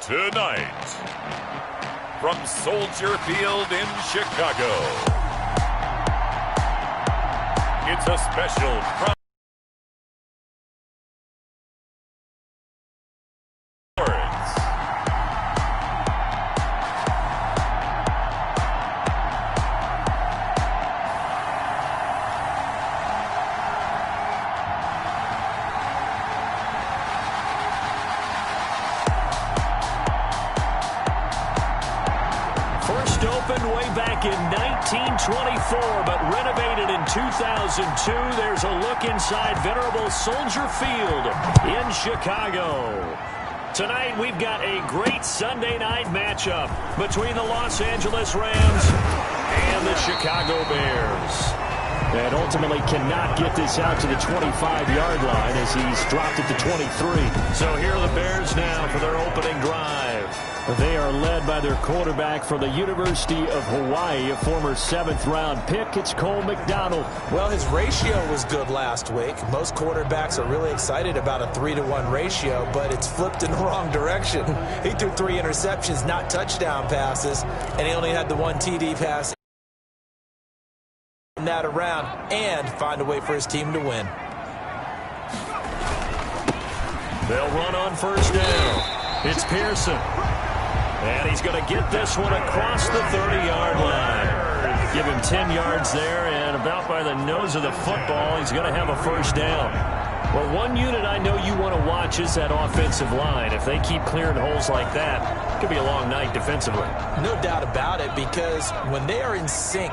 Tonight, from Soldier Field in Chicago, it's a special Prime opened way back in 1924, but renovated in 2002. There's a look inside venerable Soldier Field in Chicago. Tonight, we've got a great Sunday night matchup between the Los Angeles Rams and the Chicago Bears. And ultimately cannot get this out to the 25-yard line as he's dropped it to 23. So here are the Bears now for their opening drive. They are led by their quarterback from the University of Hawaii, a former 7th-round pick. It's Cole McDonald. Well, his ratio was good last week. Most quarterbacks are really excited about a 3-to-1 ratio, but it's flipped in the wrong direction. He threw 3 interceptions, not touchdown passes, and he only had the 1 TD pass. That around and find a way for his team to win. They'll run on first down. It's Pearson. And he's going to get this one across the 30-yard line. Give him 10 yards there, and about by the nose of the football, he's going to have a first down. Well, one unit I know you want to watch is that offensive line. If they keep clearing holes like that, it could be a long night defensively. No doubt about it, because when they are in sync,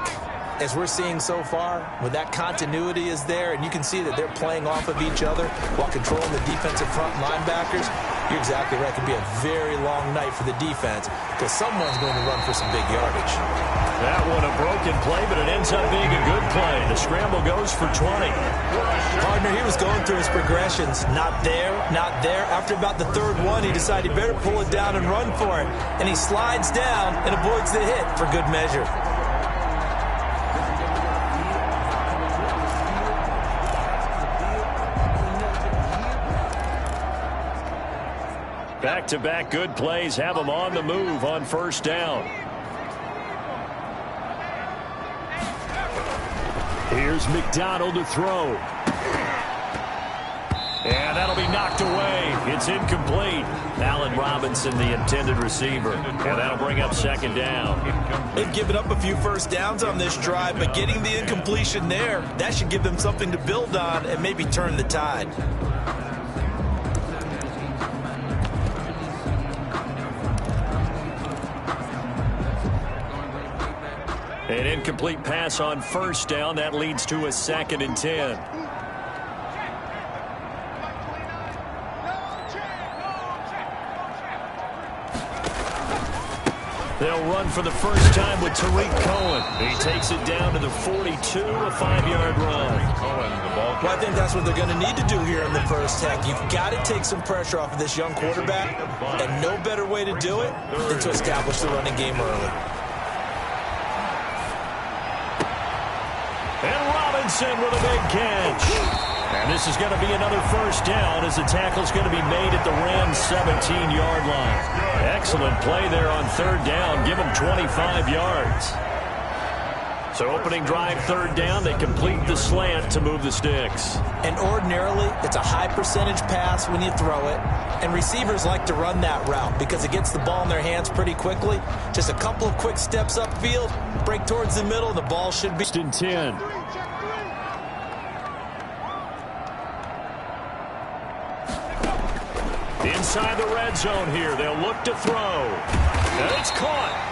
as we're seeing so far, when that continuity is there, and you can see that they're playing off of each other while controlling the defensive front linebackers, you're exactly right. It could be a very long night for the defense because someone's going to run for some big yardage. That one a broken play, but it ends up being a good play. The scramble goes for 20. Partner, he was going through his progressions. Not there, not there. After about the third one, he decided he better pull it down and run for it. And he slides down and avoids the hit for good measure. Back-to-back good plays have them on the move on first down. Here's McDonald to throw. And that'll be knocked away. It's incomplete. Allen Robinson, the intended receiver. And that'll bring up second down. They've given up a few first downs on this drive, but getting the incompletion there, that should give them something to build on and maybe turn the tide. An incomplete pass on first down. That leads to a 2nd and 10. They'll run for the first time with Tariq Cohen. He takes it down to the 42, a 5-yard run. Well, I think that's what they're going to need to do here in the first half. You've got to take some pressure off of this young quarterback, and no better way to do it than to establish the running game early. And Robinson with a big catch. And this is going to be another first down as the tackle's going to be made at the Rams' 17-yard line. Excellent play there on third down. Give them 25 yards. So opening drive, third down, they complete the slant to move the sticks. And ordinarily, it's a high percentage pass when you throw it. And receivers like to run that route because it gets the ball in their hands pretty quickly. Just a couple of quick steps upfield, break towards the middle, the ball should be... 10. Inside the red zone here, they'll look to throw. And it's caught.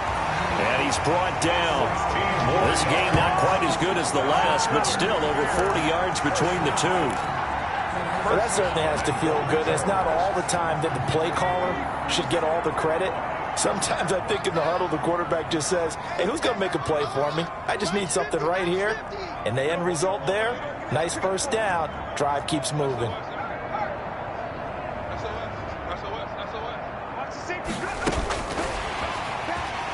And he's brought down. This game not quite as good as the last, but still over 40 yards between the two. Well, that certainly has to feel good. It's not all the time that the play caller should get all the credit. Sometimes I think in the huddle, the quarterback just says, hey, who's going to make a play for me? I just need something right here. And the end result there, nice first down. Drive keeps moving.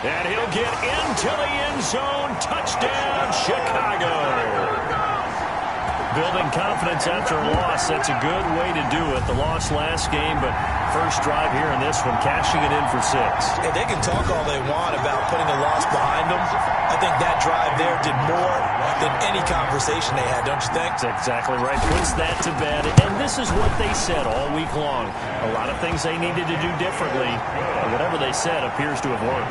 And he'll get into the end zone. Touchdown, Chicago. Building confidence after a loss, that's a good way to do it. The loss last game, but first drive here in this one, cashing it in for 6. And they can talk all they want about putting a loss behind them. I think that drive there did more than any conversation they had, don't you think? That's exactly right. Puts that to bed. And this is what they said all week long. A lot of things they needed to do differently. But whatever they said appears to have worked.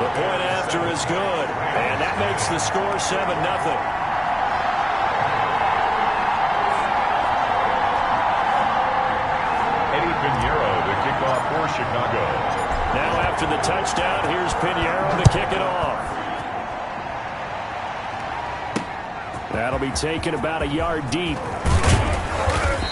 The point after is good. And that makes the score 7-0. For Chicago. Now after the touchdown, here's Pinheiro to kick it off. That'll be taken about a yard deep.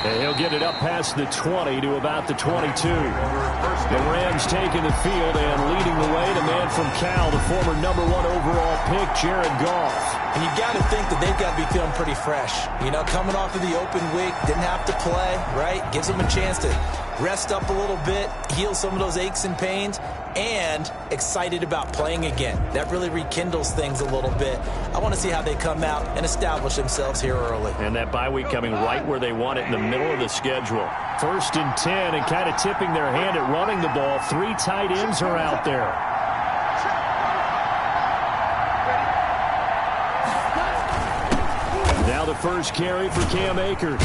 And he'll get it up past the 20 to about the 22. The Rams taking the field and leading the way. The man from Cal, the former #1 overall pick, Jared Goff. And you've got to think that they've got to be feeling pretty fresh. You know, coming off of the open week, didn't have to play, right? Gives them a chance to rest up a little bit, heal some of those aches and pains, and excited about playing again. That really rekindles things a little bit. I want to see how they come out and establish themselves here early. And that bye week coming right where they want it, in the middle of the schedule. 1st and 10, and kind of tipping their hand at running the ball. 3 tight ends are out there. Now the first carry for Cam Akers.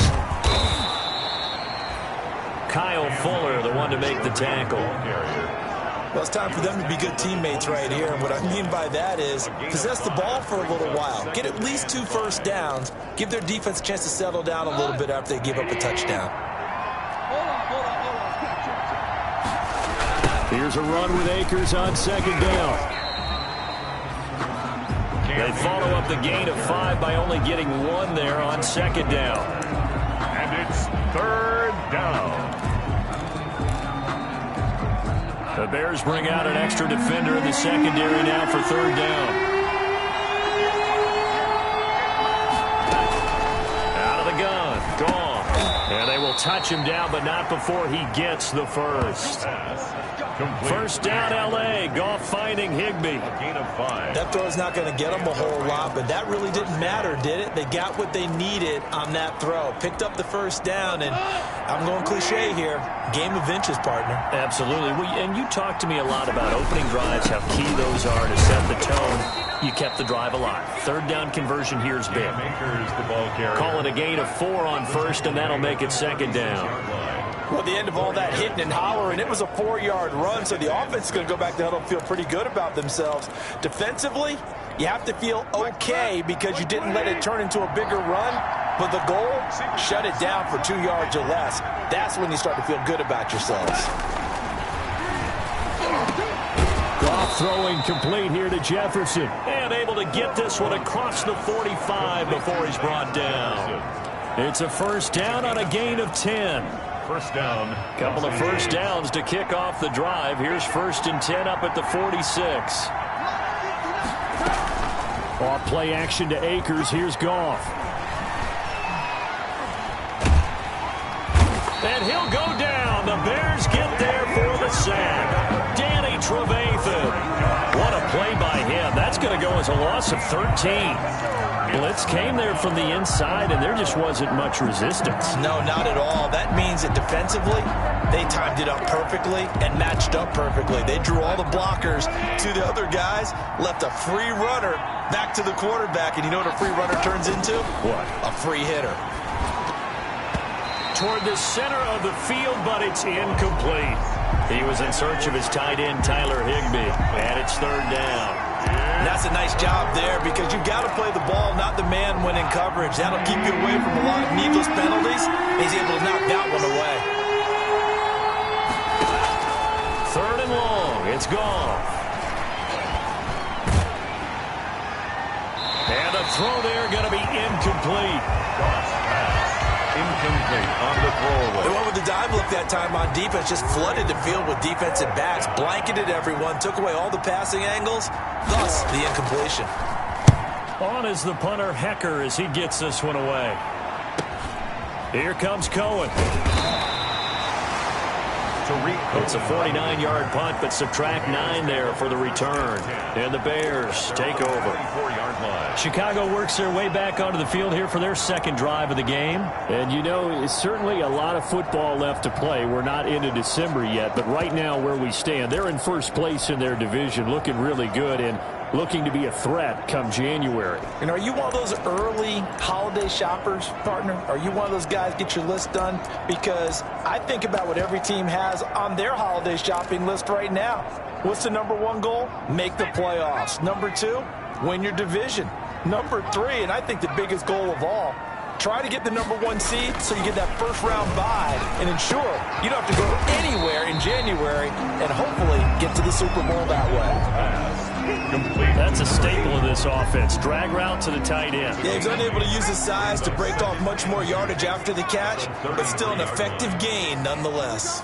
Kyle Fuller, the one to make the tackle. Well, it's time for them to be good teammates right here. And what I mean by that is possess the ball for a little while. Get at least 2 first downs. Give their defense a chance to settle down a little bit after they give up a touchdown. Here's a run with Akers on 2nd down. They follow up the gain of 5 by only getting 1 there on 2nd down. And it's 3rd down. The Bears bring out an extra defender in the secondary now for 3rd down. Out of the gun. Gone. And they will touch him down, but not before he gets the first. First down, L.A. Goff finding Higbee. Gain of 5. That throw's not going to get them a whole lot, but that really didn't matter, did it? They got what they needed on that throw. Picked up the first down, and I'm going cliche here. Game of inches, partner. Absolutely. And you talked to me a lot about opening drives, how key those are to set the tone. You kept the drive alive. 3rd down conversion here is big. Call it a gain of 4 on 1st, and that'll make it 2nd down. Well, the end of all that hitting and hollering, it was a 4-yard run, so the offense is going to go back to huddle and feel pretty good about themselves. Defensively, you have to feel okay because you didn't let it turn into a bigger run, but the goal, shut it down for 2 yards or less. That's when you start to feel good about yourselves. Goff throwing complete here to Jefferson. And able to get this one across the 45 before he's brought down. It's a first down on a gain of 10. First down. Couple of first downs to kick off the drive. Here's 1st and 10 up at the 46. Off play action to Akers. Here's Goff. And he'll go down. The Bears get there for the sack. Danny Trevathan. What a play by him. That's going to go as a loss of 13. Blitz came there from the inside, and there just wasn't much resistance. No, not at all. That means that defensively, they timed it up perfectly and matched up perfectly. They drew all the blockers to the other guys, left a free runner back to the quarterback, and you know what a free runner turns into? What? A free hitter. Toward the center of the field, but it's incomplete. He was in search of his tight end, Tyler Higbee, and it's 3rd down. And that's a nice job there because you've got to play the ball, not the man when in coverage. That'll keep you away from a lot of needless penalties. He's able to knock that one away. 3rd and long. It's gone. And the throw there going to be incomplete. Incomplete on the throwaway. They went with the dive look that time on defense, just flooded the field with defensive backs, blanketed everyone, took away all the passing angles, thus the incompletion. On is the punter, Hecker, as he gets this one away. Here comes Cohen. It's a 49-yard punt, but subtract 9 there for the return. And the Bears take over. Chicago works their way back onto the field here for their second drive of the game. And, you know, it's certainly a lot of football left to play. We're not into December yet, but right now where we stand, they're in first place in their division, looking really good and looking to be a threat come January. And are you one of those early holiday shoppers, partner? Are you one of those guys get your list done? Because I think about what every team has on their holiday shopping list right now. What's the number one goal? Make the playoffs. Number 2, win your division. Number 3, and I think the biggest goal of all, try to get the number 1 seed so you get that first-round bye and ensure you don't have to go anywhere in January and hopefully get to the Super Bowl that way. That's a staple of this offense. Drag route to the tight end. Yeah, he's unable to use his size to break off much more yardage after the catch, but still an effective gain nonetheless.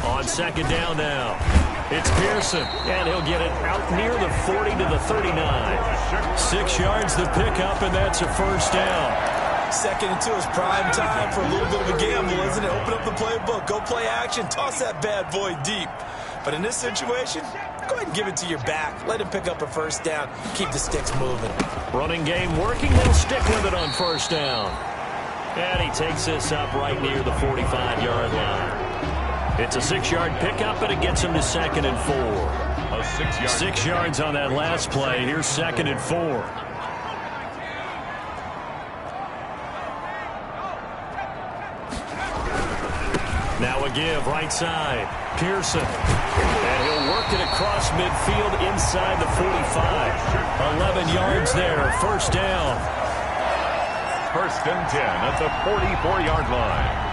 On second down now, it's Pearson, and he'll get it out near the 40 to the 39. 6 yards the pickup, and that's a first down. Second and 2 is prime time for a little bit of a gamble, isn't it? Open up the playbook, go play action, toss that bad boy deep. But in this situation, go ahead and give it to your back. Let him pick up a first down. Keep the sticks moving. Running game working. They'll stick with it on first down. And he takes this up right near the 45-yard line. It's a 6-yard pickup, and it gets him to second and 4. 6 yards on that last play. Here's second and 4. Now a give right side. Pearson. And he'll work it across midfield inside the 45. 11 yards there. First down. First and 10 at the 44-yard line.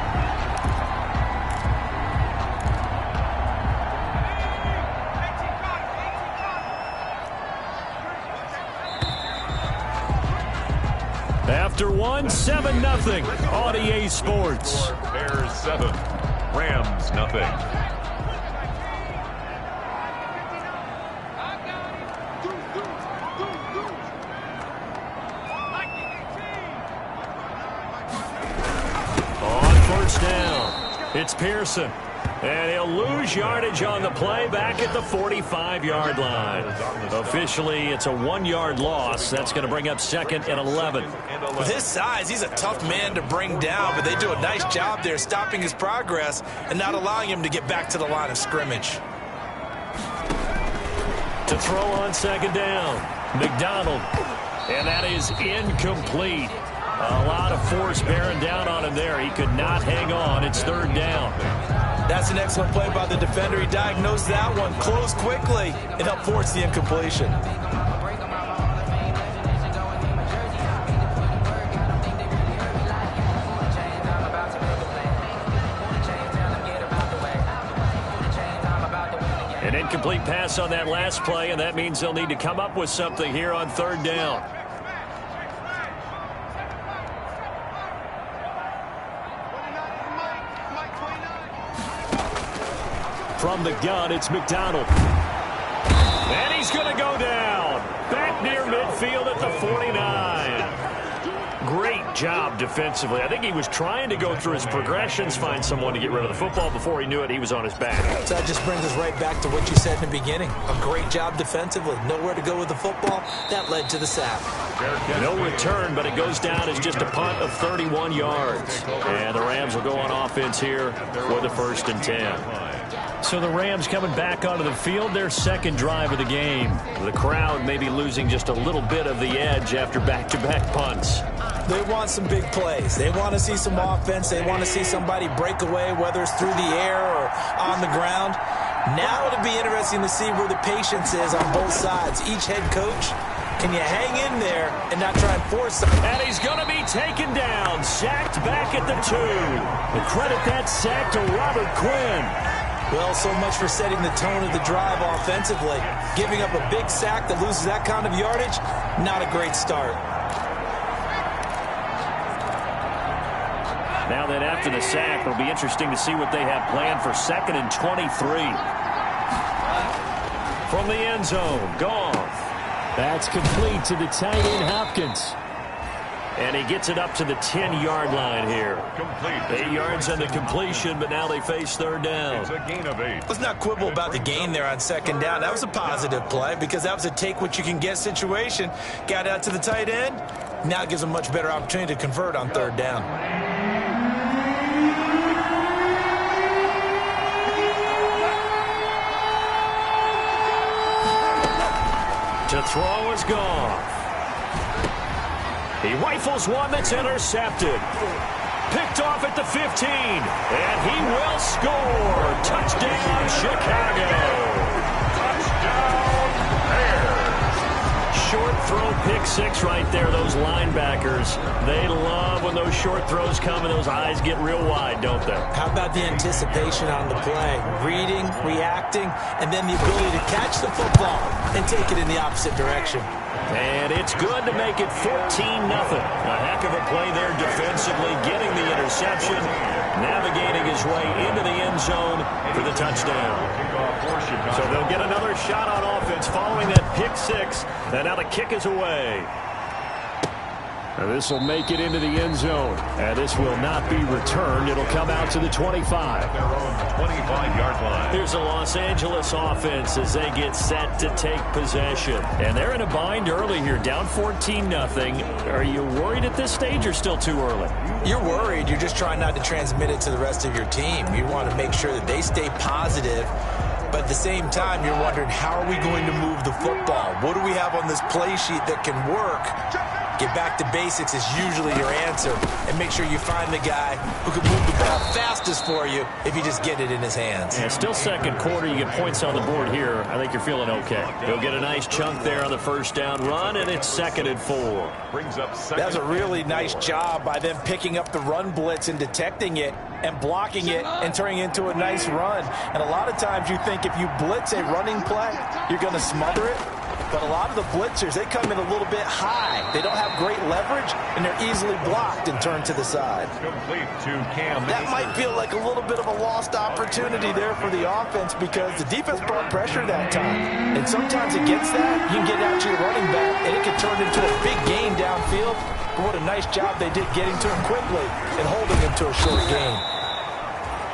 After 7-0 on EA Sports. Bears 7, Rams nothing. On first down, it's Pearson. And he'll lose yardage on the play back at the 45-yard line. Officially, it's a 1-yard loss. That's going to bring up second and 11. With his size, he's a tough man to bring down, but they do a nice job there stopping his progress and not allowing him to get back to the line of scrimmage. To throw on second down, McDonald. And that is incomplete. A lot of force bearing down on him there. He could not hang on. It's third down. That's an excellent play by the defender. He diagnosed that one, closed quickly, and helped force the incompletion. An incomplete pass on that last play, and that means they'll need to come up with something here on third down. From the gun, it's McDonald. And he's going to go down. Back near midfield at the 49. Great job defensively. I think he was trying to go through his progressions, find someone to get rid of the football. Before he knew it, he was on his back. So that just brings us right back to what you said in the beginning. A great job defensively. Nowhere to go with the football. That led to the sack. No return, but it goes down as just a punt of 31 yards. And the Rams will go on offense here for the first and 10. So the Rams coming back onto the field, their second drive of the game. The crowd may be losing just a little bit of the edge after back-to-back punts. They want some big plays. They want to see some offense. They want to see somebody break away, whether it's through the air or on the ground. Now it'll be interesting to see where the patience is on both sides. Each head coach, can you hang in there and not try and force them? And he's going to be taken down, sacked back at the 2. And credit that sack to Robert Quinn. Well, so much for setting the tone of the drive offensively. Giving up a big sack that loses that kind of yardage, not a great start. Now then, after the sack, it'll be interesting to see what they have planned for second and 23. From the end zone, Goff. That's complete to the tight end, Hopkins. And he gets it up to the 10-yard line here. Complete. 8 yards on the completion, but now they face third down. It's a gain of 8. Let's not quibble about the gain there on second down. That was a positive play because that was a take-what-you-can-get situation. Got out to the tight end. Now it gives them much better opportunity to convert on third down. To throw is Goff. He rifles one that's intercepted. Picked off at the 15. And he will score. Touchdown, Chicago. Touchdown, Bears. Short throw pick six right there. Those linebackers, they love when those short throws come and those eyes get real wide, don't they? How about the anticipation on the play? Reading, reacting, and then the ability to catch the football and take it in the opposite direction. And it's good to make it 14-0. A heck of a play there defensively, getting the interception, navigating his way into the end zone for the touchdown. So they'll get another shot on offense following that pick six. And now the kick is away. And this will make it into the end zone. And this will not be returned. It'll come out to the 25. Their own 25-yard line. Here's the Los Angeles offense as they get set to take possession. And they're in a bind early here, down 14-0. Are you worried at this stage or still too early? You're worried. You're just trying not to transmit it to the rest of your team. You want to make sure that they stay positive. But at the same time, you're wondering, how are we going to move the football? What do we have on this play sheet that can work? Get back to basics is usually your answer. And make sure you find the guy who can move the ball fastest for you if you just get it in his hands. Yeah, still second quarter. You get points on the board here. I think you're feeling okay. He'll get a nice chunk there on the first down run, and it's 2nd and 4. Brings up second. That's a really nice job by them picking up the run blitz and detecting it and blocking it and turning it into a nice run. And a lot of times you think if you blitz a running play, you're going to smother it. But a lot of the blitzers, they come in a little bit high. They don't have great leverage, and they're easily blocked and turned to the side. Complete to Cam. That might feel like a little bit of a lost opportunity there for the offense because the defense brought pressure that time. And sometimes against that, you can get out to your running back, and it can turn into a big gain downfield. But what a nice job they did getting to him quickly and holding him to a short gain.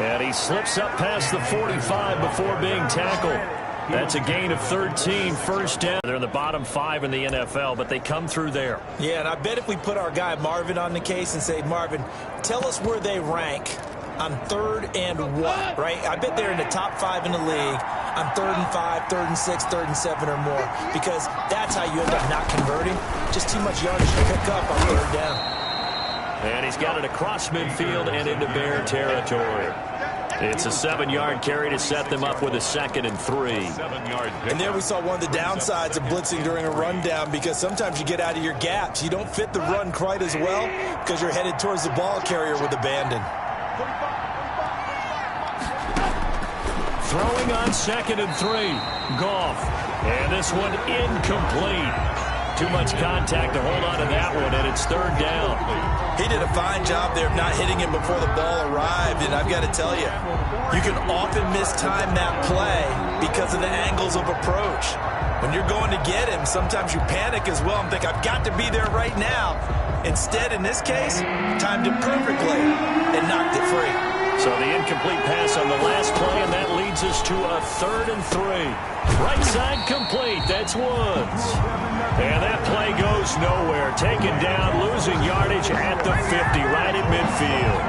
And he slips up past the 45 before being tackled. That's a gain of 13, first down. They're in the bottom 5 in the NFL, but they come through there. Yeah, and I bet if we put our guy Marvin on the case and say, Marvin, tell us where they rank on 3rd and what, right? I bet they're in the top 5 in the league on 3rd and 5, 3rd and 6, 3rd and 7 or more, because that's how you end up not converting. Just too much yardage to pick up on 3rd down. And he's got it across midfield and into Bear territory. It's a 7-yard carry to set them up with a 2nd and 3. 7-yard pick. And there we saw one of the downsides of blitzing during a rundown because sometimes you get out of your gaps. You don't fit the run quite as well because you're headed towards the ball carrier with abandon. Throwing on 2nd and 3. Goff. And this one incomplete. Too much contact to hold on to that one, and it's 3rd down. He did a fine job there of not hitting him before the ball arrived, and I've got to tell you, you can often mistime that play because of the angles of approach. When you're going to get him, sometimes you panic as well and think, I've got to be there right now. Instead, in this case, timed it perfectly and knocked it free. So the incomplete pass on the last play, and that leads us to a 3rd and 3. Right side complete. That's Woods. And that play goes nowhere. Taken down, losing yardage at the 50, right at midfield.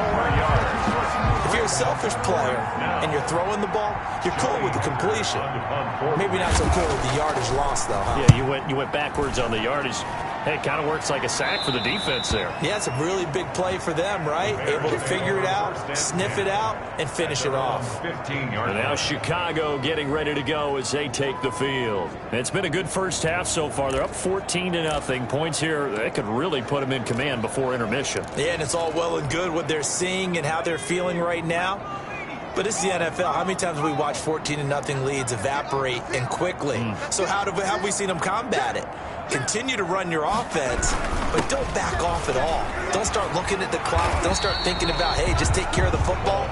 If you're a selfish player and you're throwing the ball, you're cool with the completion. Maybe not so cool with the yardage loss, though, huh? Yeah, you went backwards on the yardage. Hey, it kind of works like a sack for the defense there. Yeah, it's a really big play for them, right? Able to figure it out, sniff it out, and finish it off. 15-yard. And now Chicago getting ready to go as they take the field. It's been a good first half so far. They're up 14-0. Points here, they could really put them in command before intermission. Yeah, and it's all well and good what they're seeing and how they're feeling right now. But it's the NFL. How many times have we watched 14-0 leads evaporate and quickly? So how have we seen them combat it? continue to run your offense, but don't back off at all. Don't start looking at the clock. Don't start thinking about, hey, just take care of the football.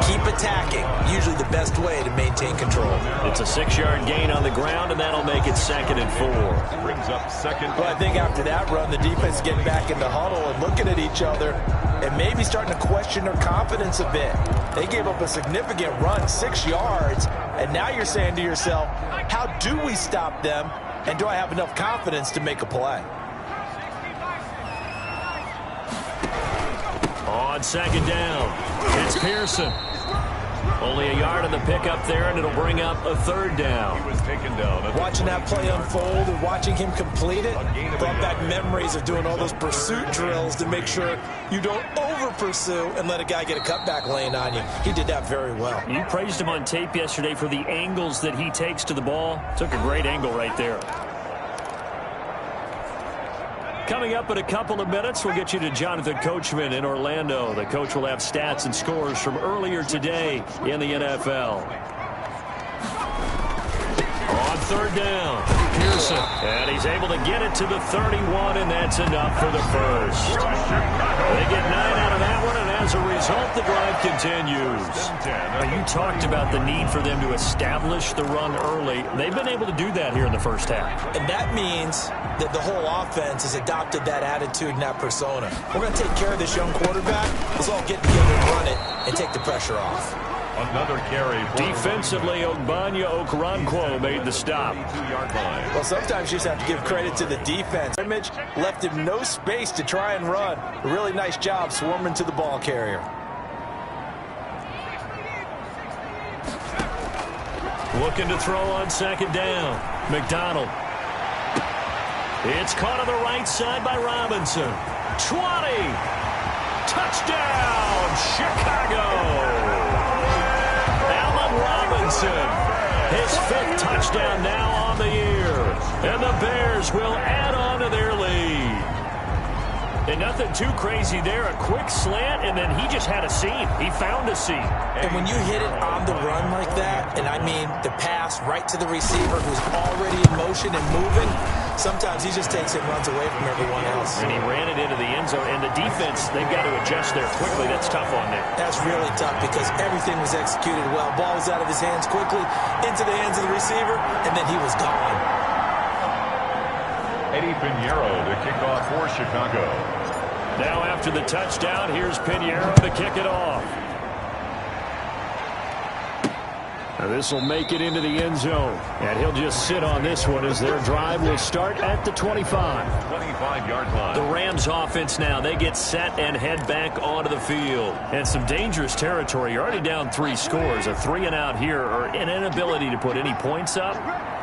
Keep attacking. Usually the best way to maintain control. It's a 6-yard gain on the ground, and that'll make it 2nd and 4. Brings up 2nd. Well, I think after that run, the defense is getting back in the huddle and looking at each other and maybe starting to question their confidence a bit. They gave up a significant run, 6 yards, and now you're saying to yourself, how do we stop them, and do I have enough confidence to make a play? On 2nd down, it's Pearson. Only a yard on the pickup there, and it'll bring up a 3rd down. He was taken down. Watching that play unfold and watching him complete it brought back memories of doing all those pursuit drills to make sure you don't over-pursue and let a guy get a cutback lane on you. He did that very well. You praised him on tape yesterday for the angles that he takes to the ball. Took a great angle right there. Coming up in a couple of minutes, we'll get you to Jonathan Coachman in Orlando. The coach will have stats and scores from earlier today in the NFL. On 3rd down, Pearson. And he's able to get it to the 31, and that's enough for the first. They get 9 out of that one, and as a result, the drive continues. Now, you talked about the need for them to establish the run early. They've been able to do that here in the first half. And that means that the whole offense has adopted that attitude and that persona. We're going to take care of this young quarterback. Let's all get together and run it and take the pressure off. Another carry. Defensively, Ogbanya Okoronkwo made the stop. 2-yard line. Well, sometimes you just have to give credit to the defense. Image left him no space to try and run. A really nice job swarming to the ball carrier. Looking to throw on 2nd down. McDonald. It's caught on the right side by Robinson. 20. Touchdown, Chicago. Robinson, his 5th touchdown now on the year. And the Bears will add on to their lead. And nothing too crazy there. A quick slant, and then he just had a seam. He found a seam. And when you hit it on the run like that, and I mean the pass right to the receiver who's already in motion and moving, sometimes he just takes it and runs away from everyone else. And he ran it into the end zone. And the defense, they've got to adjust there quickly. That's tough on them. That's really tough because everything was executed well. Ball was out of his hands quickly, into the hands of the receiver, and then he was gone. Eddie Pinheiro to kick off for Chicago. Now after the touchdown, here's Pinheiro to kick it off. Now this will make it into the end zone. And he'll just sit on this one as their drive will start at the 25. 25-yard line. The Rams offense now, they get set and head back onto the field. And some dangerous territory. You're already down 3 scores. A 3-and-out here or an inability to put any points up.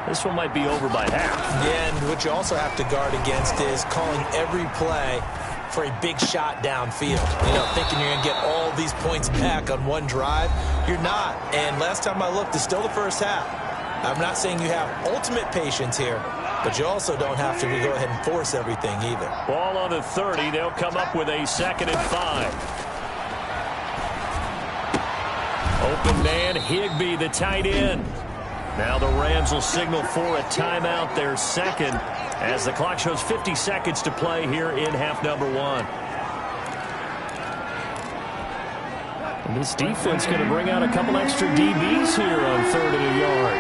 This one might be over by half. Yeah, and what you also have to guard against is calling every play for a big shot downfield. You know, thinking you're going to get all these points back on one drive. You're not. And last time I looked, it's still the first half. I'm not saying you have ultimate patience here, but you also don't have to go ahead and force everything either. Ball on the 30. They'll come up with a 2nd and 5. Open man, Higbee, the tight end. Now the Rams will signal for a timeout, their 2nd, as the clock shows 50 seconds to play here in half number 1. And this defense going to bring out a couple extra DBs here on 3rd and a yard.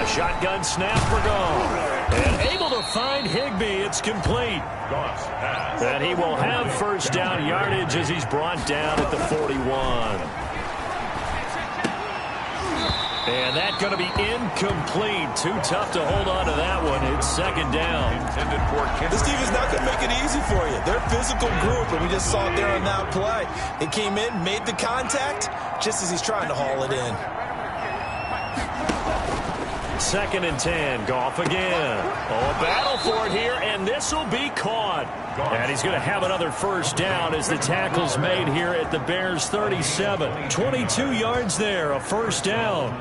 A shotgun snap for Goff. And able to find Higbee. It's complete. Goff's pass. And he will have first down yardage as he's brought down at the 41. And that's going to be incomplete. Too tough to hold on to that one. It's 2nd down. This team is not going to make it easy for you. They're a physical group, and we just saw it there on that play. They came in, made the contact, just as he's trying to haul it in. 2nd and 10. Goff again. Oh, a battle for it here, and this will be caught. And he's going to have another first down as the tackle's made here at the Bears' 37. 22 yards there, a first down.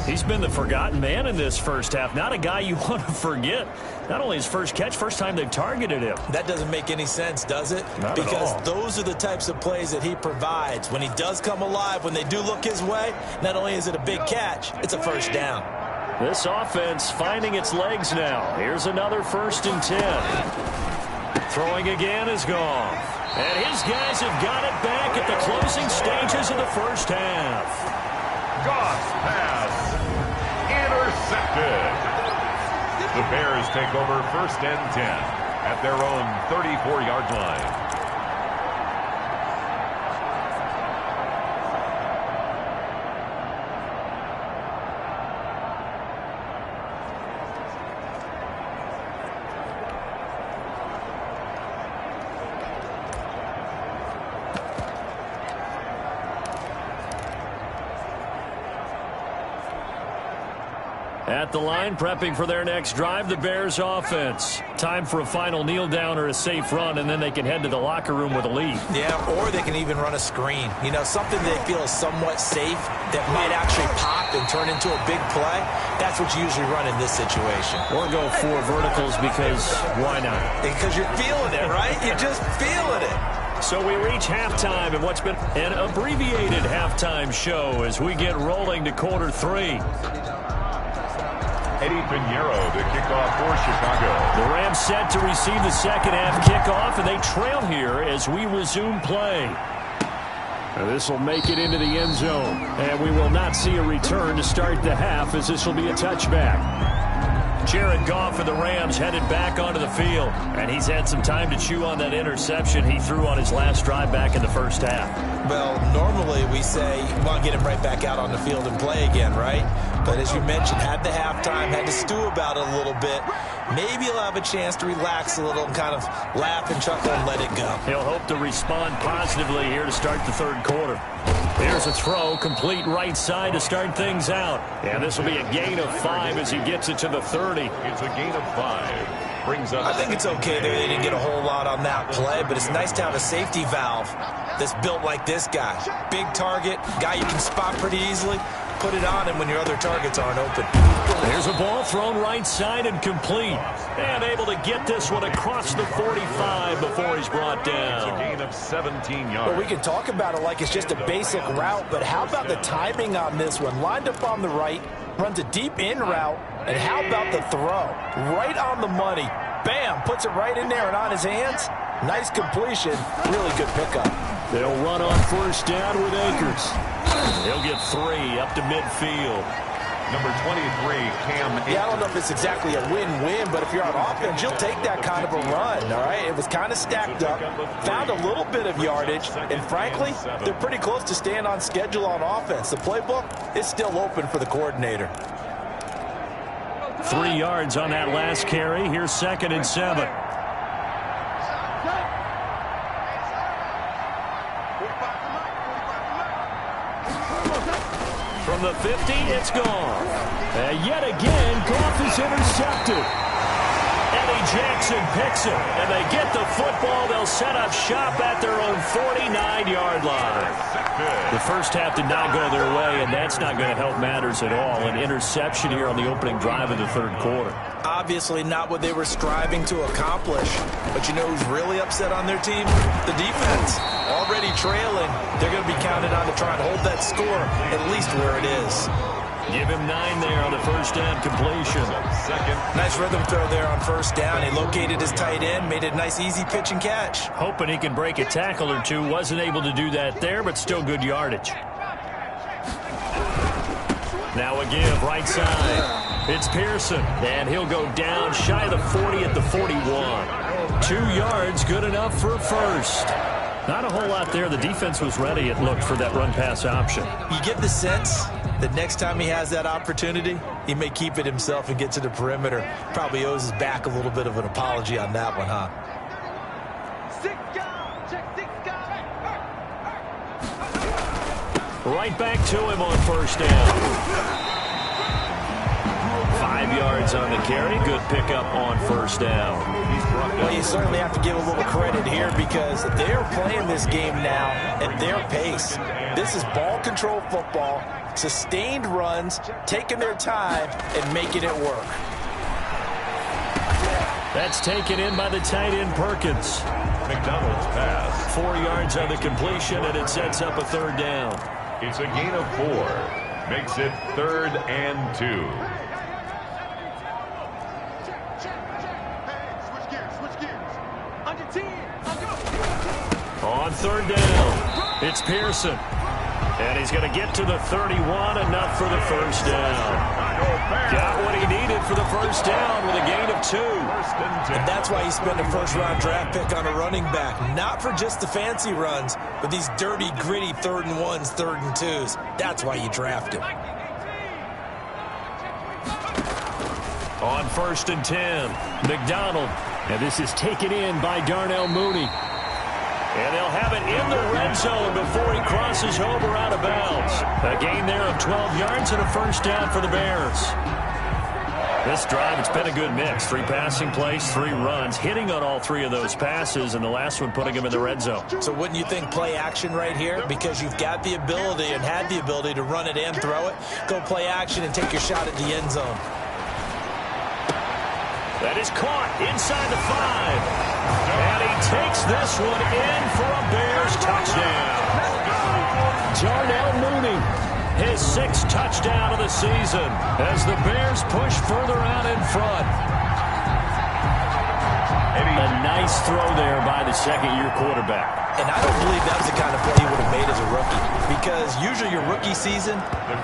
He's been the forgotten man in this first half. Not a guy you want to forget. Not only his first catch, first time they've targeted him. That doesn't make any sense, does it? Not because at all. Those are the types of plays that he provides. When he does come alive, when they do look his way, not only is it a big catch, it's a first down. This offense finding its legs now. Here's another 1st and 10. Throwing again is gone. And his guys have got it back at the closing stages of the first half. Goss pass. Intercepted. The Bears take over 1st and 10 at their own 34-yard line. At the line, prepping for their next drive, the Bears offense. Time for a final kneel down or a safe run, and then they can head to the locker room with a lead. Yeah, or they can even run a screen. You know, something they feel is somewhat safe that might actually pop and turn into a big play. That's what you usually run in this situation. Or go 4 verticals because why not? Because you're feeling it, right? You're just feeling it. So we reach halftime in what's been an abbreviated halftime show as we get rolling to quarter 3. Eddie Pinheiro to kick off for Chicago. The Rams set to receive the second half kickoff, and they trail here as we resume play. This will make it into the end zone, and we will not see a return to start the half as this will be a touchback. Jared Goff of the Rams headed back onto the field, and he's had some time to chew on that interception he threw on his last drive back in the first half. Well, normally we say, well, get him right back out on the field and play again, right? But as you mentioned, had the halftime, had to stew about it a little bit. Maybe he'll have a chance to relax a little and kind of laugh and chuckle and let it go. He'll hope to respond positively here to start the third quarter. Here's a throw, complete right side to start things out. And this will be a gain of 5 as he gets it to the 30. It's a gain of 5. Brings up. I think it's okay that they didn't get a whole lot on that play, but it's nice to have a safety valve that's built like this guy. Big target, guy you can spot pretty easily. Put it on him when your other targets aren't open. There's a ball thrown right side and complete. And able to get this one across the 45 before he's brought down. It's a gain of 17 yards. Well, we can talk about it like it's just a basic route, but how about the timing on this one? Lined up on the right, runs a deep in route, and how about the throw? Right on the money. Bam, puts it right in there and on his hands. Nice completion, really good pickup. They'll run on first down with Akers. He'll get 3 up to midfield. Number 23, Cam Akers. Yeah, I don't know if it's exactly a win-win, but if you're on offense, you'll take that kind of a run, all right? It was kind of stacked up, found a little bit of yardage, and frankly, they're pretty close to staying on schedule on offense. The playbook is still open for the coordinator. 3 yards on that last carry. Here's 2nd and 7. From the 50, it's gone. And yet again, Goff is intercepted. Eddie Jackson picks it, and they get the football. They'll set up shop at their own 49-yard line. The first half did not go their way, and that's not going to help matters at all. An interception here on the opening drive of the third quarter. Obviously not what they were striving to accomplish. But you know who's really upset on their team? The defense. Already trailing. They're going to be counted on to try and hold that score at least where it is. Give him 9 there on the first down completion. Nice rhythm throw there on first down. He located his tight end, made a nice easy pitch and catch. Hoping he can break a tackle or two. Wasn't able to do that there, but still good yardage. Now a give right side. It's Pearson, and he'll go down shy of the 40 at the 41. 2 yards, good enough for a first. Not a whole lot there. The defense was ready, it looked, for that run-pass option. You get the sense that next time he has that opportunity, he may keep it himself and get to the perimeter. Probably owes his back a little bit of an apology on that one, huh? Right back to him on first down. 5 yards on the carry. Good pickup on first down. Well, you certainly have to give a little credit here because they're playing this game now at their pace. This is ball control football, sustained runs, taking their time, and making it work. That's taken in by the tight end Perkins. McDonald's pass. 4 yards on the completion, and it sets up a third down. It's a gain of 4. Makes it 3rd and 2. On third down, it's Pearson. And he's going to get to the 31, enough for the first down. Got what he needed for the first down with a gain of 2. And that's why you spend a first-round draft pick on a running back. Not for just the fancy runs, but these dirty, gritty 3rd and 1s, 3rd and 2s. That's why you draft him. On 1st and 10, McDonald. And this is taken in by Darnell Mooney. And they'll have it in the red zone before he crosses over out of bounds. A gain there of 12 yards and a first down for the Bears. This drive, it's been a good mix. 3 passing plays, 3 runs, hitting on all 3 of those passes, and the last one putting him in the red zone. So wouldn't you think play action right here? Because you've got the ability and had the ability to run it and throw it. Go play action and take your shot at the end zone. That is caught inside the 5. And he takes this one in for a Bears touchdown. Darnell Mooney, his 6th touchdown of the season as the Bears push further out in front. A nice throw there by the second-year quarterback. And I don't believe that was the kind of play he would have made as a rookie, because usually your rookie season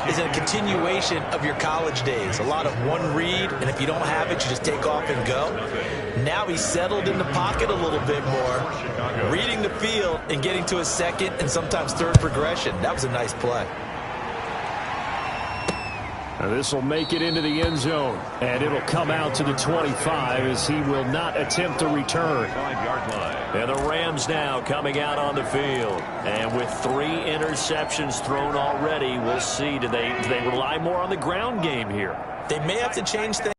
is a continuation of your college days. A lot of one read, and if you don't have it, you just take off and go. Now he's settled in the pocket a little bit more, reading the field and getting to his 2nd and sometimes 3rd progression. That was a nice play. Now this will make it into the end zone, and it'll come out to the 25 as he will not attempt to return. 5-yard line. And the Rams now coming out on the field. And with 3 interceptions thrown already, we'll see. Do they rely more on the ground game here? They may have to change things.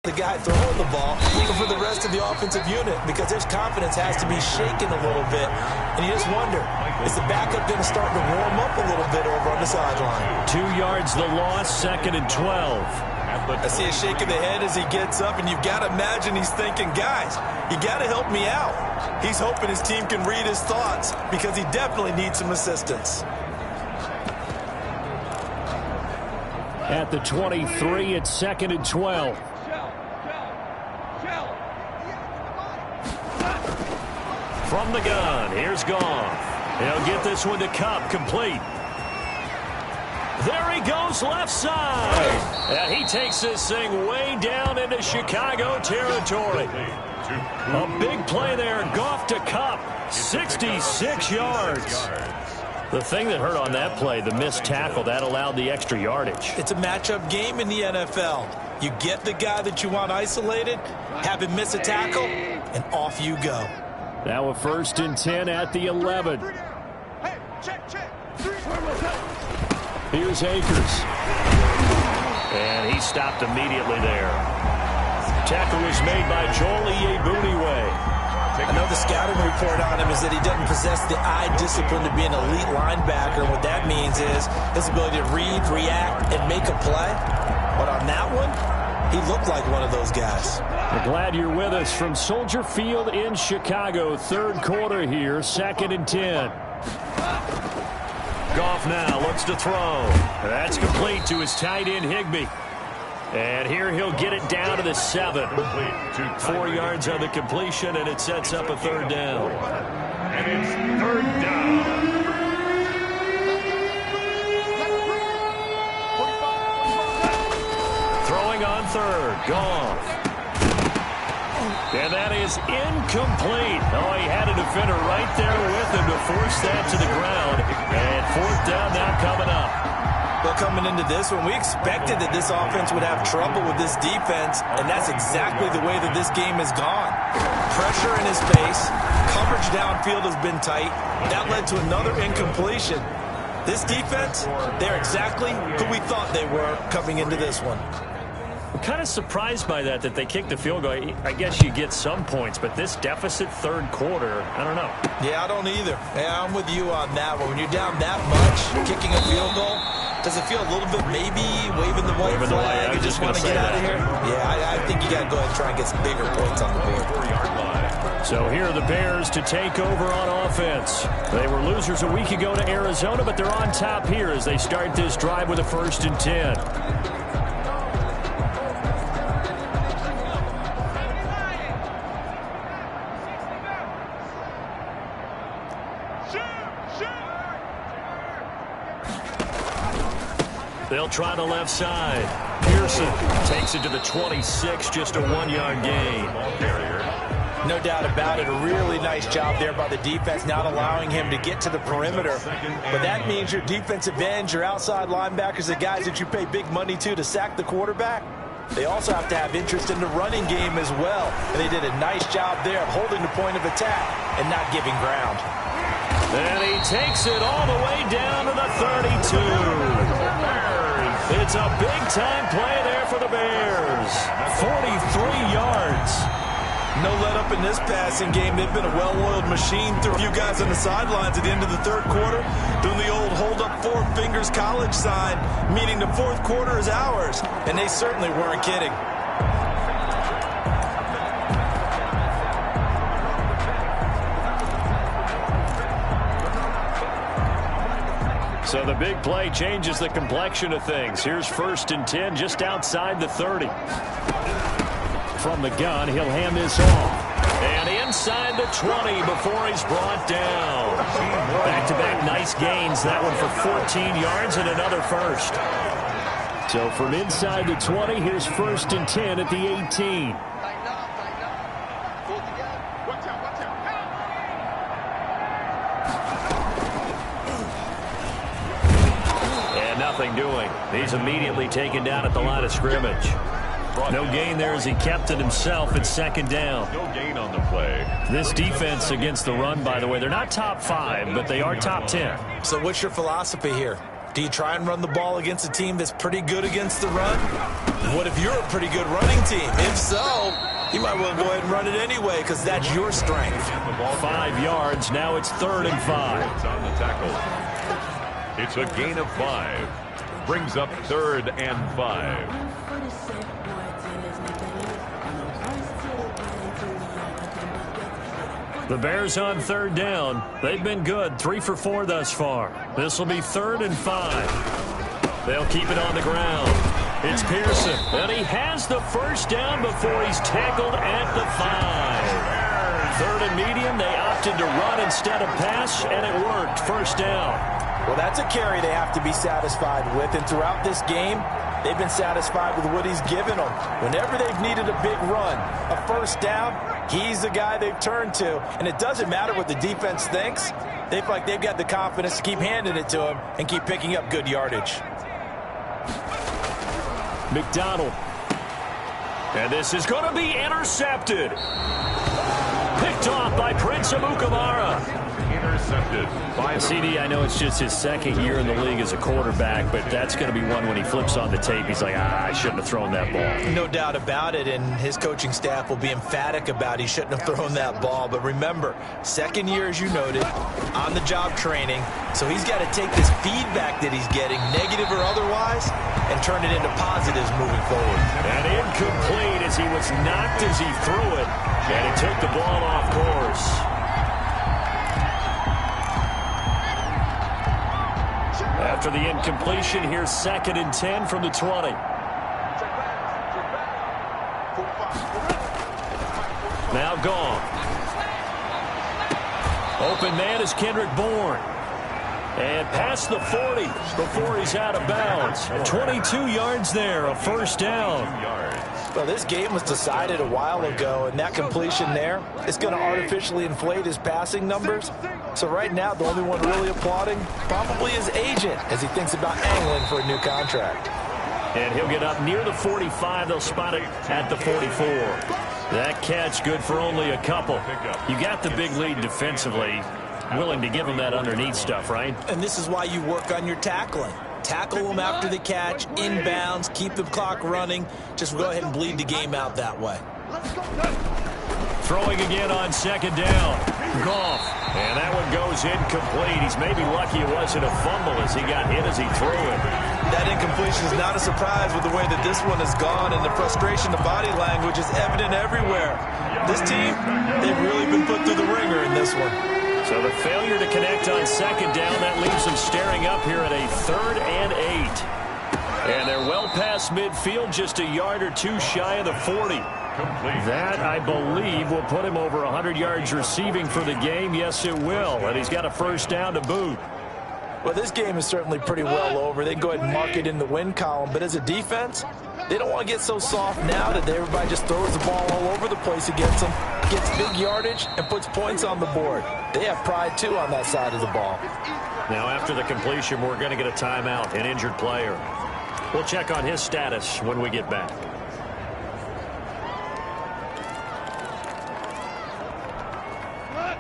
The guy throwing the ball, even for the rest of the offensive unit, because his confidence has to be shaken a little bit. And you just wonder, is the backup going to start to warm up a little bit over on the sideline? 2 yards the loss, 2nd and 12. I see a shake of the head as he gets up, and you've got to imagine he's thinking, guys, you got to help me out. He's hoping his team can read his thoughts because he definitely needs some assistance. At the 23, it's 2nd and 12. From the gun, here's Goff. He'll get this one to Cup, complete. There he goes, left side. And he takes this thing way down into Chicago territory. A big play there, Goff to Cup, 66 yards. The thing that hurt on that play, the missed tackle, that allowed the extra yardage. It's a matchup game in the NFL. You get the guy that you want isolated, have him miss a tackle, and off you go. Now a 1st and 10 at the 11. Here's Akers. And he stopped immediately there. Tackle was made by Joel Iyiegbuniwe. I know the scouting report on him is that he doesn't possess the eye discipline to be an elite linebacker. What that means is his ability to read, react, and make a play. But on that one, he looked like one of those guys. We're glad you're with us from Soldier Field in Chicago. 3rd quarter here, 2nd and 10. Goff now looks to throw. That's complete to his tight end, Higbee. And here he'll get it down to the 7. 4 yards on the completion, and it sets up a 3rd down. And it's 3rd down. Throwing on 3rd, Goff. And that is incomplete. Oh, he had a defender right there with him to force that to the ground. And 4th down now coming up. Well, coming into this one, we expected that this offense would have trouble with this defense, and that's exactly the way that this game has gone. Pressure in his face, coverage downfield has been tight. That led to another incompletion. This defense, they're exactly who we thought they were coming into this one. I'm kind of surprised by that they kicked the field goal. I guess you get some points, but this deficit 3rd quarter, I don't know. Yeah, I don't either. Yeah, I'm with you on that one. When you're down that much, kicking a field goal, does it feel a little bit maybe waving the white flag? You just want to get out of here? Yeah, I think you got to go ahead and try and get some bigger points on the board. So here are the Bears to take over on offense. They were losers a week ago to Arizona, but they're on top here as they start this drive with a 1st and 10. They'll try the left side. Pearson takes it to the 26, just a 1-yard gain. No doubt about it. A really nice job there by the defense, not allowing him to get to the perimeter. But that means your defensive ends, your outside linebackers, the guys that you pay big money to sack the quarterback, they also have to have interest in the running game as well. And they did a nice job there of holding the point of attack and not giving ground. And he takes it all the way down to the 32. It's a big-time play there for the Bears. 43 yards. No let-up in this passing game. They've been a well-oiled machine through a few guys on the sidelines at the end of the third quarter, doing the old hold-up four fingers college sign, meaning the fourth quarter is ours. And they certainly weren't kidding. So the big play changes the complexion of things. Here's 1st and 10 just outside the 30. From the gun, he'll hand this off. And inside the 20 before he's brought down. Back-to-back nice gains. That one for 14 yards and another first. So from inside the 20, here's 1st and 10 at the 18. And nothing doing. He's immediately taken down at the line of scrimmage. No gain there as he kept it himself at 2nd down. No gain on the play. This defense against the run, by the way, they're not top 5, but they are top 10. So what's your philosophy here? Do you try and run the ball against a team that's pretty good against the run? What if you're a pretty good running team? If so, you might well go ahead and run it anyway because that's your strength. 5 yards. Now it's 3rd and 5. It's on the tackle. It's a gain of 5. Brings up 3rd and 5. The Bears on 3rd down. They've been good. 3 for 4 thus far. This will be 3rd and 5. They'll keep it on the ground. It's Pearson. And he has the first down before he's tackled at the 5. 3rd and medium. They opted to run instead of pass, and it worked. First down. Well, that's a carry they have to be satisfied with. And throughout this game, they've been satisfied with what he's given them. Whenever they've needed a big run, a first down, he's the guy they've turned to. And it doesn't matter what the defense thinks. They feel like they've got the confidence to keep handing it to him and keep picking up good yardage. McDonald. And this is going to be intercepted. Picked off by Prince Amukamara. Intercepted by CD, I know it's just his 2nd year in the league as a quarterback, but that's going to be one when he flips on the tape. He's like, I shouldn't have thrown that ball. No doubt about it, and his coaching staff will be emphatic about he shouldn't have thrown that ball. But remember, 2nd year, as you noted, on-the-job training, so he's got to take this feedback that he's getting, negative or otherwise, and turn it into positives moving forward. And incomplete as he was knocked as he threw it, and he took the ball off course. After the incompletion, here's 2nd and 10 from the 20. Now gone. Open man is Kendrick Bourne. And past the 40 before he's out of bounds. 22 yards there, a first down. Well, this game was decided a while ago, and that completion there is going to artificially inflate his passing numbers. So right now, the only one really applauding probably his agent as he thinks about angling for a new contract. And he'll get up near the 45. They'll spot it at the 44. That catch good for only a couple. You got the big lead defensively. Willing to give him that underneath stuff, right? And this is why you work on your tackling. Tackle them after the catch, inbounds, keep the clock running. Just go ahead and bleed the game out that way. Throwing again on 2nd down. Goff. And that one goes incomplete. He's maybe lucky it wasn't a fumble as he got hit as he threw it. That incompletion is not a surprise with the way that this one has gone, and the frustration, the body language is evident everywhere. This team, they've really been put through the ringer in this one. So the failure to connect on 2nd down, that leaves them staring up here at a 3rd and 8. And they're well past midfield, just a yard or two shy of the 40. That, I believe, will put him over 100 yards receiving for the game. Yes, it will. And he's got a first down to boot. Well, this game is certainly pretty well over. They can go ahead and mark it in the win column. But as a defense, they don't want to get so soft now that everybody just throws the ball all over the place against them, gets big yardage, and puts points on the board. They have pride, too, on that side of the ball. Now, after the completion, we're going to get a timeout, an injured player. We'll check on his status when we get back.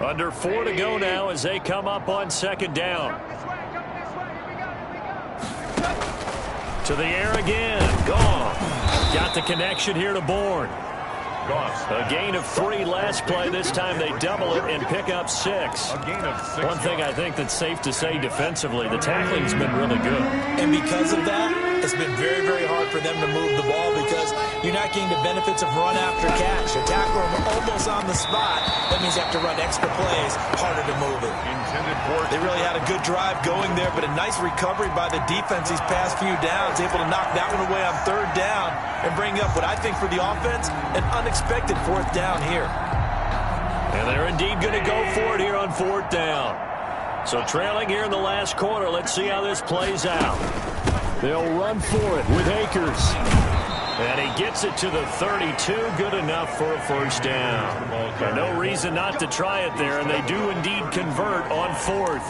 Under 4 to go now as they come up on second down. To the air again. Gone. Got the connection here to Bourne. A gain of 3 last play. This time they double it and pick up 6. A gain of 6. One thing I think that's safe to say defensively, the tackling's been really good. And because of that, it's been very, very hard for them to move the ball because you're not getting the benefits of run after catch. You tackle them almost on the spot. That means you have to run extra plays, harder to move it. They really had a good drive going there, but a nice recovery by the defense these past few downs, able to knock that one away on 3rd down and bring up what I think for the offense, an unexpected 4th down here. And they're indeed going to go for it here on 4th down. So trailing here in the last quarter, let's see how this plays out. They'll run for it with Akers. And he gets it to the 32, good enough for a 1st down. No reason not to try it there, and they do indeed convert on 4th.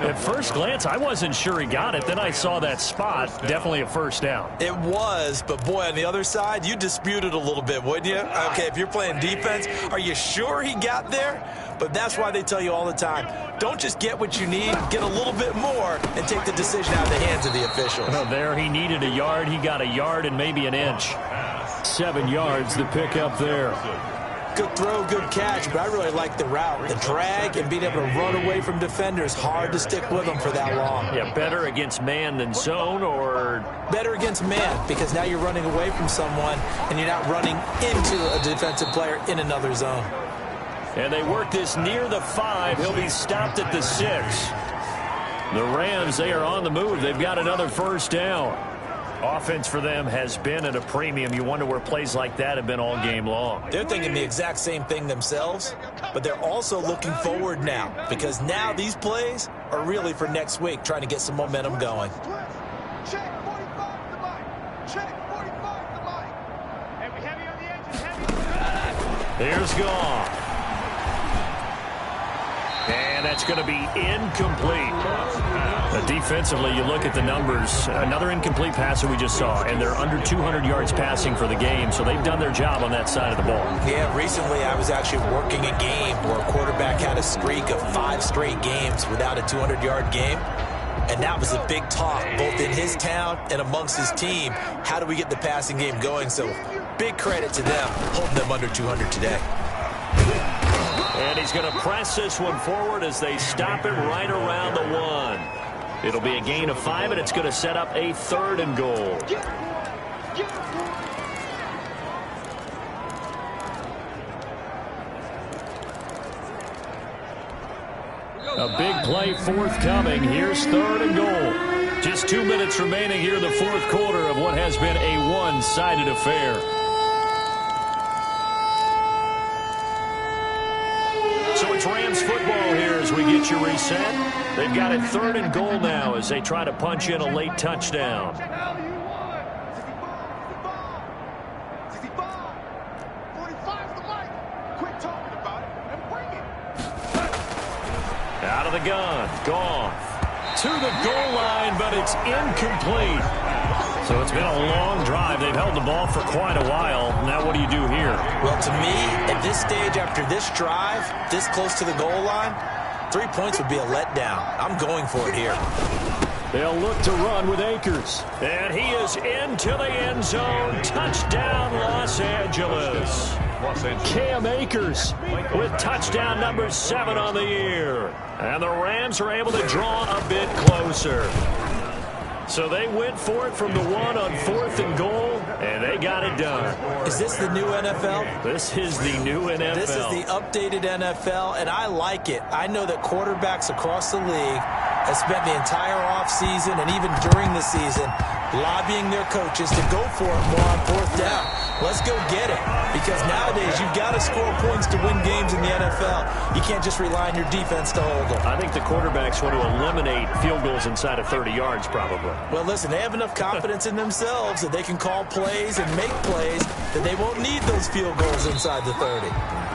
At first glance, I wasn't sure he got it. Then I saw that spot. Definitely a 1st down. It was, but boy, on the other side, you dispute it a little bit, wouldn't you? Okay, if you're playing defense, are you sure he got there? But that's why they tell you all the time, don't just get what you need, get a little bit more, and take the decision out of the hands of the officials. Well, there he needed a yard. He got a yard and maybe an inch. 7 yards to pick up there. Good throw, good catch, but I really like the route. The drag and being able to run away from defenders, hard to stick with them for that long. Yeah, better against man than zone, or? Better against man, because now you're running away from someone and you're not running into a defensive player in another zone. And they work this near the 5. He'll be stopped at the 6. The Rams, they are on the move. They've got another 1st down. Offense for them has been at a premium. You wonder where plays like that have been all game long. They're thinking the exact same thing themselves, but they're also looking forward now, because now these plays are really for next week, trying to get some momentum going. Check 45 the mic. Check 45 the mic. Heavy, heavy on the edges, heavy. Here's Goff. And that's going to be incomplete. Defensively, you look at the numbers. Another incomplete pass that we just saw, and they're under 200 yards passing for the game, so they've done their job on that side of the ball. Yeah, recently I was actually working a game where a quarterback had a streak of 5 straight games without a 200-yard game, and that was a big talk, both in his town and amongst his team. How do we get the passing game going? So big credit to them, holding them under 200 today. And he's going to press this one forward as they stop it right around the 1. It'll be a gain of 5, and it's going to set up a 3rd and goal. A big play forthcoming. Here's 3rd and goal. Just 2 minutes remaining here in the 4th quarter of what has been a one-sided affair. So it's Rams football here as we get you reset. They've got a 3rd and goal now as they try to punch in a late touchdown. Out of the gun. Goff to the goal line, but it's incomplete. So it's been a long drive. They've held the ball for quite a while. Now what do you do here? Well, to me, at this stage after this drive, this close to the goal line, 3 points would be a letdown. I'm going for it here. They'll look to run with Akers. And he is into the end zone. Touchdown, Los Angeles. Cam Akers with touchdown number 7 on the year. And the Rams are able to draw a bit closer. So they went for it from the 1 on 4th and goal, and they got it done. Is this the new NFL? This is the new NFL. This is the updated NFL, and I like it. I know that quarterbacks across the league have spent the entire offseason and even during the season lobbying their coaches to go for it more on 4th down. Let's go get it. Because nowadays, you've got to score points to win games in the NFL. You can't just rely on your defense to hold them. I think the quarterbacks want to eliminate field goals inside of 30 yards, probably. Well, listen, they have enough confidence in themselves that they can call plays and make plays that they won't need those field goals inside the 30.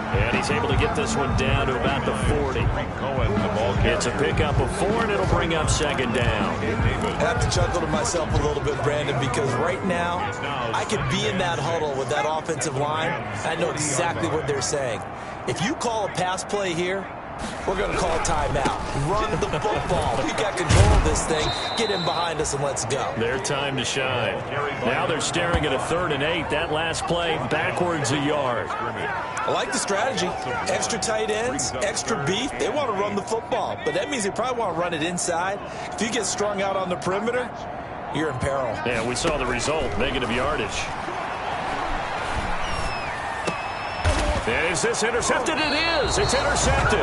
And he's able to get this one down to about the 40. It's a pickup of 4, and it'll bring up second down. I have to chuckle to myself a little bit, Brandon, because right now I could be in that huddle with that offensive line. I know exactly what they're saying. If you call a pass play here, we're going to call a timeout. Run the football. We got control of this thing. Get in behind us and let's go. Their time to shine. Now they're staring at a 3rd and 8. That last play, backwards a yard. I like the strategy. Extra tight ends, extra beef. They want to run the football, but that means they probably want to run it inside. If you get strung out on the perimeter, you're in peril. Yeah, we saw the result, negative yardage. Is this intercepted? It is. It's intercepted.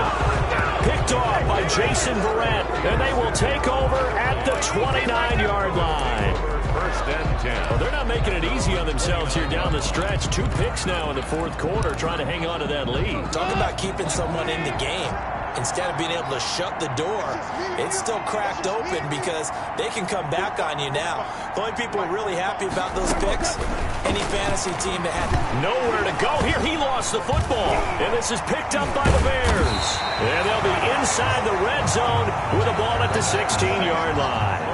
Picked off by Jason Verrett, and they will take over at the 29-yard line. First and 10. Well, they're not making it easy on themselves here down the stretch. 2 picks now in the 4th quarter, trying to hang on to that lead. Talk about keeping someone in the game. Instead of being able to shut the door, it's still cracked open because they can come back on you now. The only people who are really happy about those picks, any fantasy team that had nowhere to go here. He lost the football, and this is picked up by the Bears. And they'll be inside the red zone with a ball at the 16-yard line.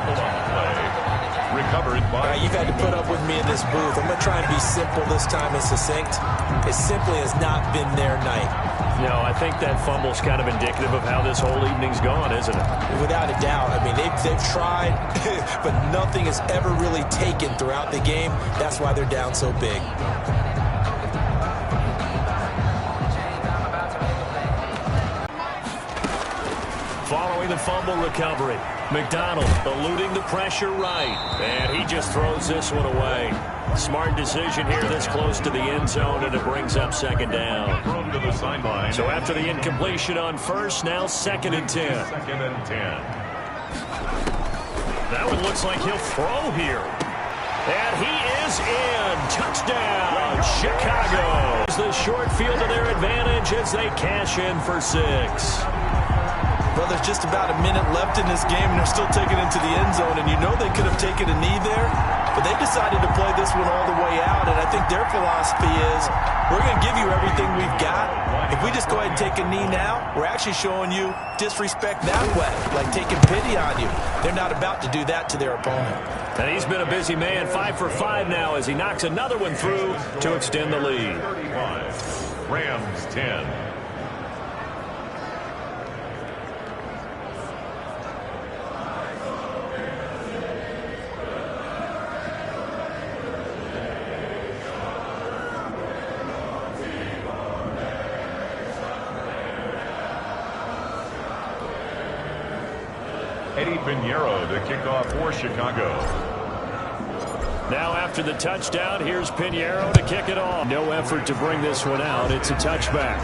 Recovered by... You've had to put up with me in this booth. I'm going to try and be simple this time and succinct. It simply has not been their night. No, I think that fumble's kind of indicative of how this whole evening's gone, isn't it? Without a doubt. I mean, they've tried, but nothing has ever really taken throughout the game. That's why they're down so big. Following the fumble recovery, McDonald eluding the pressure right, and he just throws this one away. Smart decision here this close to the end zone, and it brings up second down. Thrown to the sideline. So after the incompletion on first, now 2nd and 10. 2nd and 10. That one looks like he'll throw here. And he is in. Touchdown, Chicago. The short field to their advantage as they cash in for 6. Well, there's just about a minute left in this game, and they're still taking it to the end zone. And you know they could have taken a knee there, but they decided to play this one all the way out. And I think their philosophy is, we're going to give you everything we've got. If we just go ahead and take a knee now, we're actually showing you disrespect that way, like taking pity on you. They're not about to do that to their opponent. And he's been a busy man, 5 for 5 now as he knocks another one through to extend the lead. 35. Rams 10. Eddie Pinheiro to kick off for Chicago. Now after the touchdown, here's Pinheiro to kick it off. No effort to bring this one out. It's a touchback.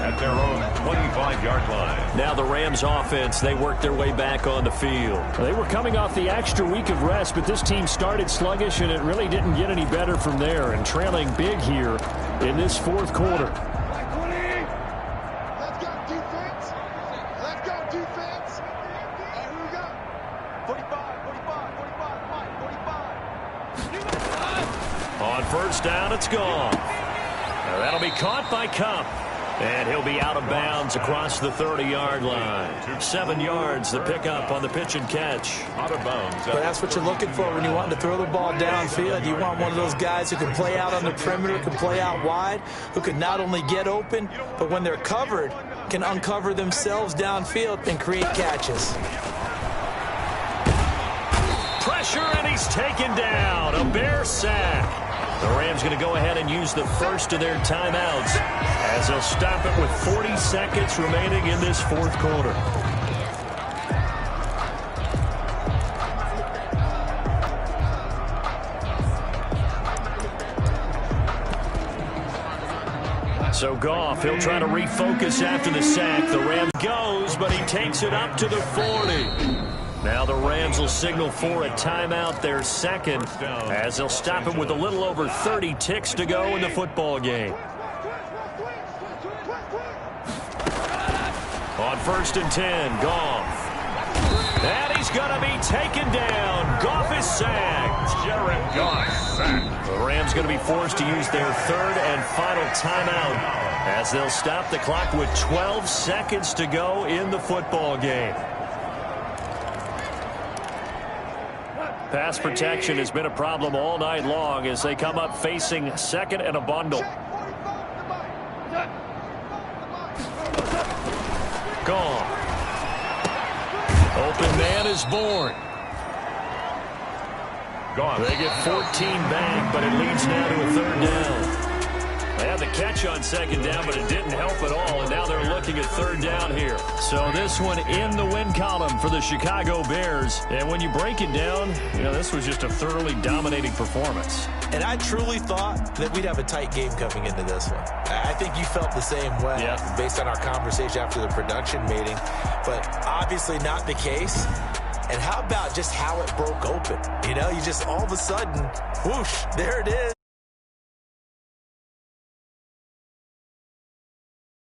At their own 25-yard line. Now the Rams offense, they work their way back on the field. They were coming off the extra week of rest, but this team started sluggish, and it really didn't get any better from there, and trailing big here in this 4th quarter. On first down, it's gone. Now that'll be caught by Kupp. And he'll be out of bounds across the 30-yard line. 7 yards, the pickup on the pitch and catch. Out of bounds. But that's what you're looking for when you want to throw the ball downfield. You want one of those guys who can play out on the perimeter, can play out wide, who can not only get open, but when they're covered, can uncover themselves downfield and create catches. Pressure, and he's taken down. A Bear sack. The Rams going to go ahead and use the first of their timeouts as they'll stop it with 40 seconds remaining in this 4th quarter. So Goff, he'll try to refocus after the sack. The Rams goes, but he takes it up to the 40. Now the Rams will signal for a timeout, their second, as they'll stop it with a little over 30 ticks to go in the football game. On 1st and 10, Goff. And he's going to be taken down. Goff is sacked. Jared Goff sacked. The Rams going to be forced to use their third and final timeout as they'll stop the clock with 12 seconds to go in the football game. Pass protection has been a problem all night long as they come up facing second and a bundle. Gone. Open man is born. Gone. They get 14 back, but it leads now to a 3rd down. They had the catch on 2nd down, but it didn't help at all, and now they're looking at 3rd down here. So this one in the win column for the Chicago Bears. And when you break it down, you know, this was just a thoroughly dominating performance. And I truly thought that we'd have a tight game coming into this one. I think you felt the same way based on our conversation after the production meeting, but obviously not the case. And how about just how it broke open? You know, you just all of a sudden, whoosh, there it is.